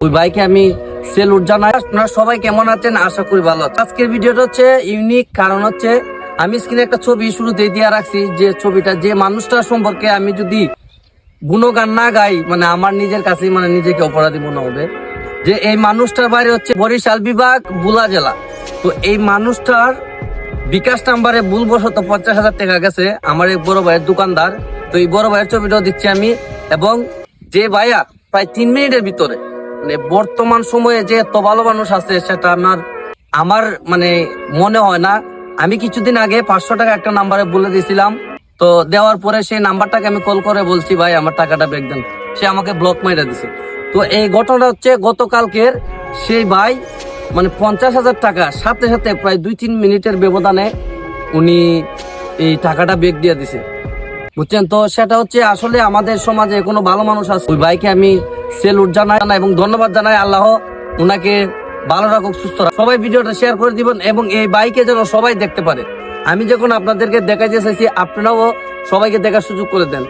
ওই বাইকে আমি সেলুট জানাই। আপনারা সবাই কেমন আছেন? আশা করি ভালো আছেন। আজকের ভিডিওটা হচ্ছে ইউনিক, কারণ হচ্ছে আমি স্ক্রিনে একটা ছবি শুরুতেই দিয়ে রাখছি, যে ছবিটা যে মানুষটার সম্পর্কে আমি যদি গুণগান না গাই, মানে আমার নিজের কাছেই মানে নিজেকে অপরাধী মনে হবে। যে এই মানুষটার বাড়ি হচ্ছে বরিশাল বিভাগ, বুলা জেলা। তো এই মানুষটার বিকাশ নাম্বারে ভুলবশত 50,000 টাকা গেছে আমার এক বড় ভাইয়ের দোকানদার। তো এই বড় ভাইয়ের ছবিটাও দিচ্ছি আমি। এবং যে ভাইয়া প্রায় 3 মিনিটের ভিতরে, মানে বর্তমান সময়ে যে এত ভালো মানুষ আছে সেটা আমার মানে মনে হয় না। আমি কিছুদিন আগে 500 টাকা একটা নাম্বারে বলে দিয়েছিলাম, তো দেওয়ার পরে সেই নাম্বারটাকে আমি কল করে বলছি ভাই আমার টাকাটা ব্যাক দেন, সে আমাকে ব্লক মাইরা দিছে। তো এই ঘটনাটা হচ্ছে গতকালকের। সেই ভাই মানে 50,000 টাকা সাথে সাথে প্রায় 2-3 মিনিটের ব্যবধানে উনি এই টাকাটা ব্যাক দিয়ে দিছে, বুঝছেন? তো সেটা হচ্ছে আসলে আমাদের সমাজে কোনো ভালো মানুষ আছে। ওই ভাইকে আমি সেলুট জানাই এবং ধন্যবাদ জানাই। আল্লাহ উনাকে ভালো রাখুক, সুস্থ রাখুক। সবাই ভিডিওটা শেয়ার করে দিবেন এবং এই বাইকে যেন সবাই দেখতে পারে। আমি যখন আপনাদেরকে দেখাইতে চাইছি, আপনারাও সবাইকে দেখার সুযোগ করে দেন।